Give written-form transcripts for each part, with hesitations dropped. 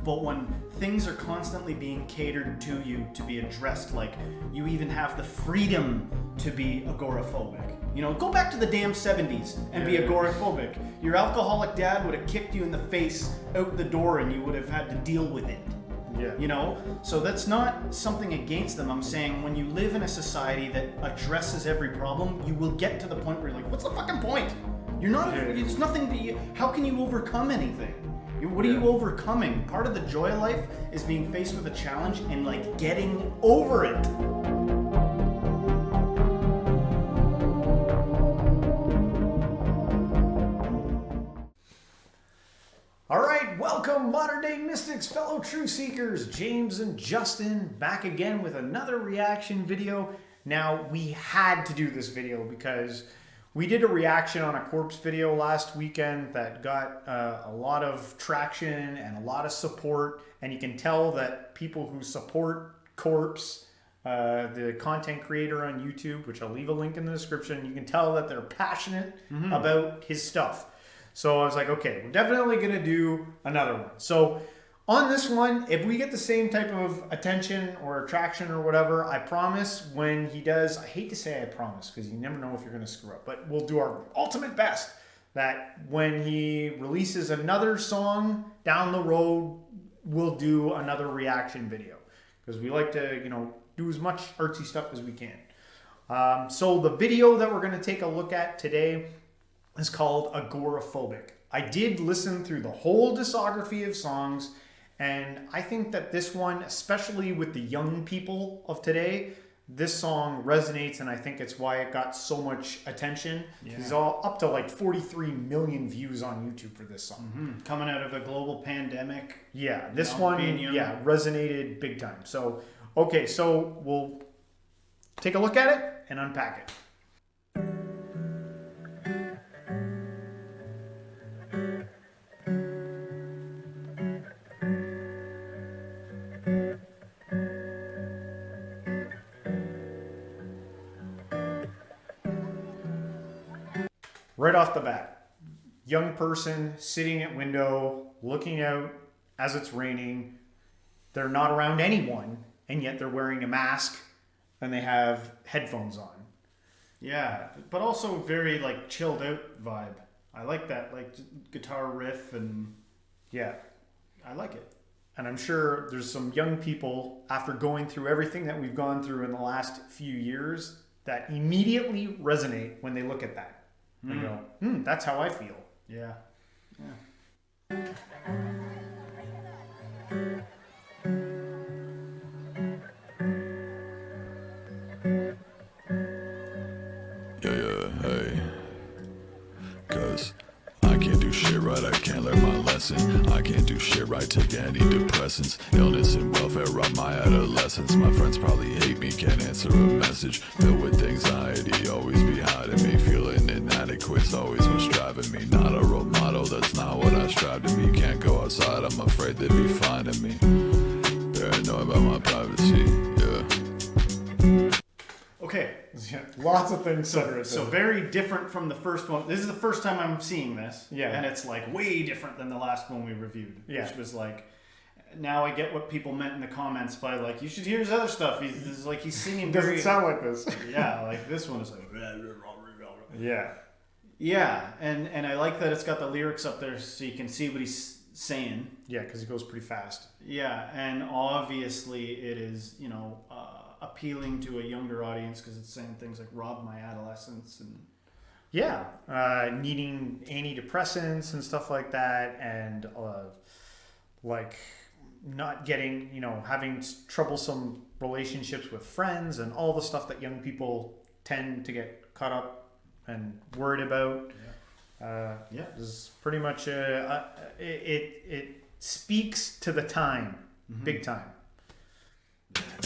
But when things are constantly being catered to you to be addressed, like you even have the freedom to be agoraphobic. You know, go back to the damn 70s and be agoraphobic. Your alcoholic dad would have kicked you in the face out the door and you would have had to deal with it. Yeah. You know, so that's not something against them. I'm saying when you live in a society that addresses every problem, you will get to the point where you're like, what's the fucking point? You're not, it's nothing to you. How can you overcome anything? What are you overcoming? Part of the joy of life is being faced with a challenge and like getting over it. All right, welcome modern day mystics, fellow truth seekers, James and Justin, back again with another reaction video. Now, we had to do this video because we did a reaction on a corpse video last weekend that got a lot of traction and a lot of support, and you can tell that people who support corpse, the content creator on YouTube, which I'll leave a link in the description, you can tell that they're passionate about his stuff. So I was like, okay, we're definitely going to do another one. So on this one, if we get the same type of attention or attraction or whatever, I promise when he does, I hate to say I promise because you never know if you're going to screw up, but we'll do our ultimate best that when he releases another song down the road, we'll do another reaction video because we like to, you know, do as much artsy stuff as we can. So the video that we're going to take a look at today is called Agoraphobic. I did listen through the whole discography of songs, and I think that this one, especially with the young people of today, this song resonates, and I think it's why it got so much attention. Yeah. He's all up to like 43 million views on YouTube for this song. Coming out of a global pandemic. Yeah, this one, resonated big time. So, okay, so we'll take a look at it and unpack it. Right off the bat, young person sitting at window, looking out as it's raining. They're not around anyone, and yet they're wearing a mask and they have headphones on. Yeah, but also very like chilled out vibe. I like that, like guitar riff, and yeah, I like it. And I'm sure there's some young people, after going through everything that we've gone through in the last few years, that immediately resonate when they look at that. And go, that's how I feel. Yeah. Hey. 'Cause I can't do shit right, I can't learn my lesson. I can't do shit right, take antidepressants. Illness and welfare robbed my adolescence. My friends probably hate me, can't answer a message. Filled with anxiety, always behind me. Feeling inadequate's always what's driving me. Not a role model, that's not what I strive to be. Can't go outside, I'm afraid they'd be finding me. Paranoid about my privacy, Okay, lots of things. So very different from the first one. This is the first time I'm seeing this. Yeah. And it's like way different than the last one we reviewed. Yeah. Which was like, now I get what people meant in the comments by like, you should hear his other stuff. He's like, he's singing Doesn't sound like this. Yeah, like this one is like, yeah. Yeah, and I like that it's got the lyrics up there so you can see what he's saying. Yeah, because he goes pretty fast. Yeah, and obviously it is, you know, appealing to a younger audience because it's saying things like rob my adolescence and needing antidepressants and stuff like that, and like not getting, you know, having troublesome relationships with friends and all the stuff that young people tend to get caught up and worried about. This is pretty much it speaks to the time, big time.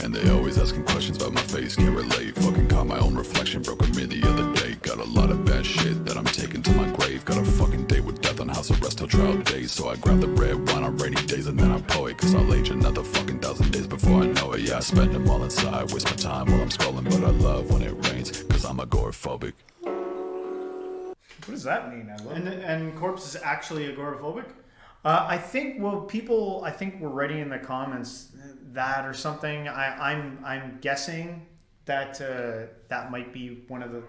And they always asking questions about my face, can't relate. Fucking caught my own reflection, broke a mirror the other day. Got a lot of bad shit that I'm taking to my grave. Got a fucking date with death on house arrest till trial days. So I grab the red wine on rainy days and then I pour it. Cause I'll age another fucking 1,000 days before I know it. Yeah, I spend them all inside, waste my time while I'm scrolling. But I love when it rains, cause I'm agoraphobic. What does that mean? I love and Corpse is actually agoraphobic? I think people I think were writing in the comments that or something. I'm guessing that that might be one of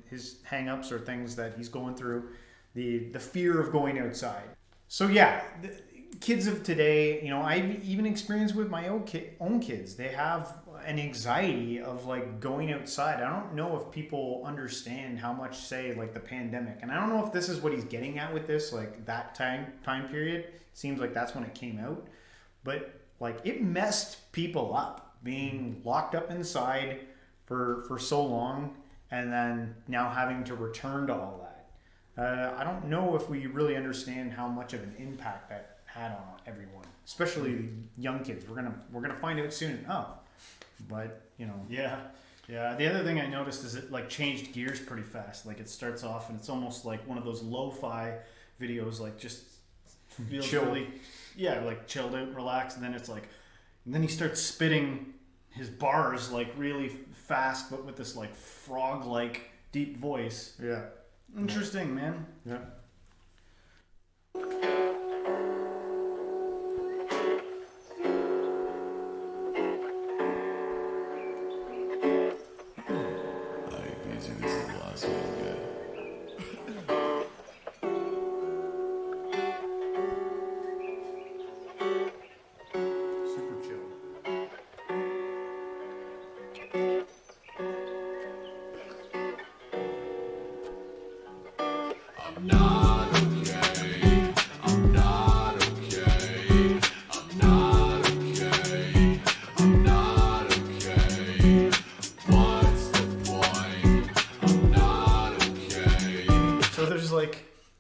his hang-ups or things that he's going through, the fear of going outside. So yeah, the kids of today, you know, I've even experienced with my own kids. They have an anxiety of like going outside. I don't know if people understand how much, say, like the pandemic, and I don't know if this is what he's getting at with this, like that time period. Seems like that's when it came out, but like it messed people up being locked up inside for so long, and then now having to return to all that. I don't know if we really understand how much of an impact that had on everyone, especially young kids. We're gonna find out soon. But you know. Yeah. The other thing I noticed is it like changed gears pretty fast. Like it starts off and it's almost like one of those lo-fi videos, like just feels Chill. really, like chilled out, relaxed. And then it's like, and then he starts spitting his bars like really fast, but with this like frog-like deep voice. Yeah. Interesting, man. Yeah. Alright, BZ, this is the last one you get. Super chill. I'm not okay. I'm not okay. I'm not okay. I'm not okay. What's the point? I'm not okay. So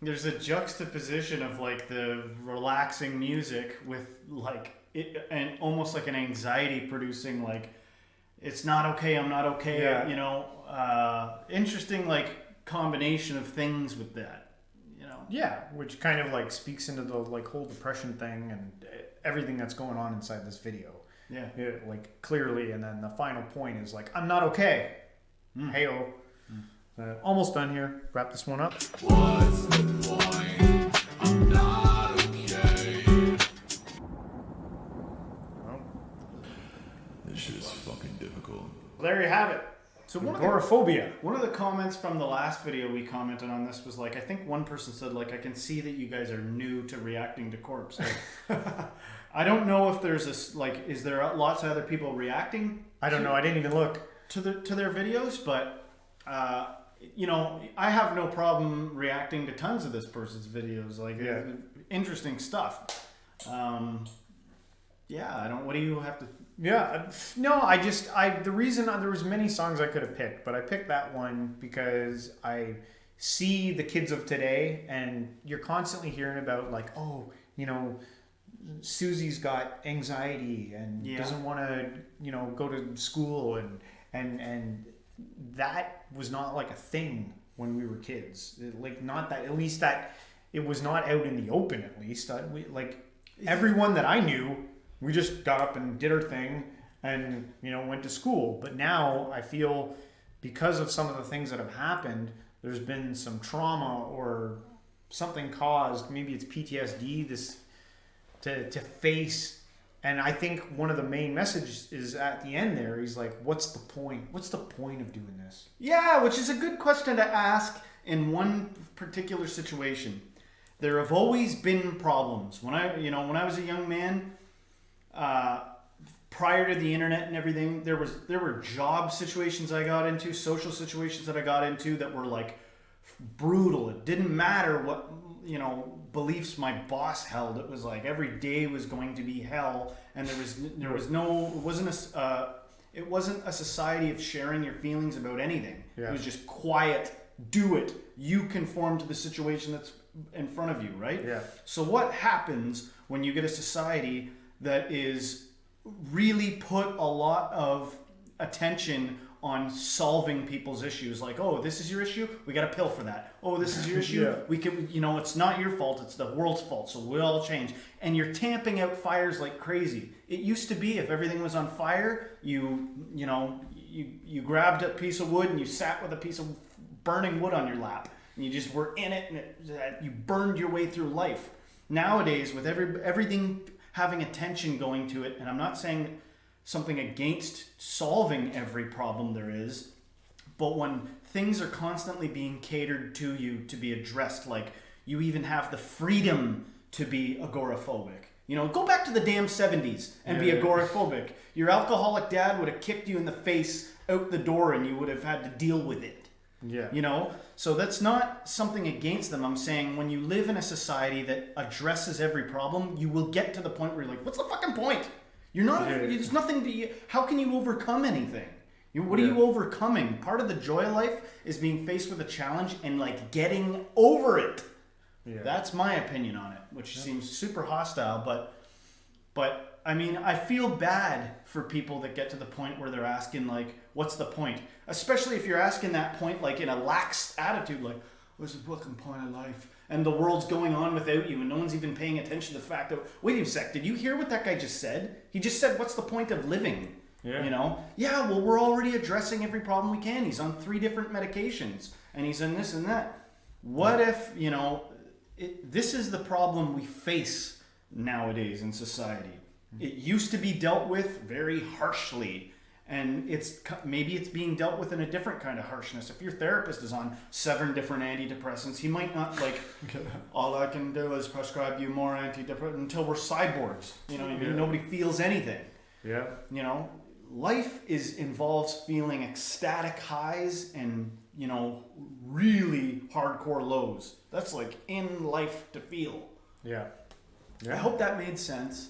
there's a juxtaposition of like the relaxing music with like it, and almost like an anxiety producing like it's not okay, I'm not okay. Yeah. You know, interesting like combination of things with that. You know. Yeah, which kind of like speaks into the like whole depression thing and everything that's going on inside this video. Yeah. Like clearly, and then the final point is like, I'm not okay. Heyo. Almost done here. Wrap this one up. What's the point? I'm not okay. This shit is fucking difficult. There you have it. So Agoraphobia. one of the comments from the last video we commented on this was like, I think one person said like, I can see that you guys are new to reacting to corpse. Like, I don't know if there's this like, is there lots of other people reacting? I don't know. I didn't even look. to their videos, but you know, I have no problem reacting to tons of this person's videos. Like, interesting stuff. I don't. What do you have to? Yeah, no, the reason there was many songs I could have picked, but I picked that one because I see the kids of today, and you're constantly hearing about like, oh, you know, Susie's got anxiety and doesn't want to, you know, go to school, and that was not like a thing when we were kids. Like, not that, at least that it was not out in the open. At least everyone that I knew, we just got up and did our thing and, you know, went to school. But now I feel because of some of the things that have happened, there's been some trauma or something caused. Maybe it's PTSD, this to face. And I think one of the main messages is at the end there. He's like, what's the point? What's the point of doing this? Yeah, which is a good question to ask in one particular situation. There have always been problems. When I was a young man, prior to the internet and everything, there were job situations I got into, social situations that I got into that were like brutal. It didn't matter what, you know, beliefs my boss held. It was like every day was going to be hell, and it wasn't a society of sharing your feelings about anything. Yeah. It was just quiet, do it. You conform to the situation that's in front of you, right? Yeah. So what happens when you get a society that is really put a lot of attention on solving people's issues? Like, oh, this is your issue, we got a pill for that. Oh, this is your issue, Yeah. we can, you know, it's not your fault, it's the world's fault, so we'll all change. And you're tamping out fires like crazy. It used to be if everything was on fire, you grabbed a piece of wood and you sat with a piece of burning wood on your lap, and you just were in it, and you burned your way through life. nowadays with everything having attention going to it, and I'm not saying something against solving every problem there is, but when things are constantly being catered to you to be addressed, like you even have the freedom to be agoraphobic. You know, go back to the damn 70s and be agoraphobic. Your alcoholic dad would have kicked you in the face out the door and you would have had to deal with it. Yeah. You know? So that's not something against them. I'm saying when you live in a society that addresses every problem, you will get to the point where you're like, what's the fucking point? You're not, there's nothing to, how can you overcome anything? What are you overcoming? Part of the joy of life is being faced with a challenge and like getting over it. Yeah. That's my opinion on it, which seems super hostile, but I mean, I feel bad for people that get to the point where they're asking like, what's the point? Especially if you're asking that point like in a lax attitude, like, what's the fucking point of life? And the world's going on without you and no one's even paying attention to the fact that, wait a sec, did you hear what that guy just said? He just said, what's the point of living? Yeah. You know? Yeah, well, we're already addressing every problem we can. He's on 3 different medications and he's on this and that. What if, you know, this is the problem we face nowadays in society. It used to be dealt with very harshly, and maybe it's being dealt with in a different kind of harshness. If your therapist is on 7 different antidepressants, he might not like, all I can do is prescribe you more antidepressants until we're cyborgs. You know what I mean? Nobody feels anything. Yeah. You know, life involves feeling ecstatic highs and, you know, really hardcore lows. That's like in life to feel. Yeah. I hope that made sense.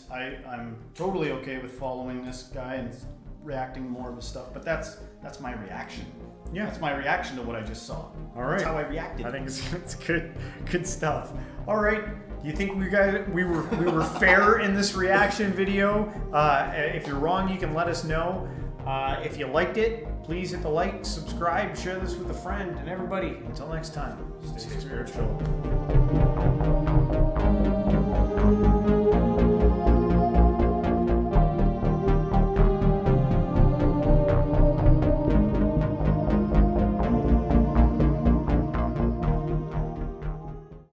I'm totally okay with following this guy and reacting more to stuff, but that's my reaction. Yeah. That's my reaction to what I just saw. All right. That's how I reacted. I think it's good stuff. All right. Do you think we were fair in this reaction video? If you're wrong, you can let us know. If you liked it, please hit the like, subscribe, share this with a friend, and everybody. Until next time, stay spiritual.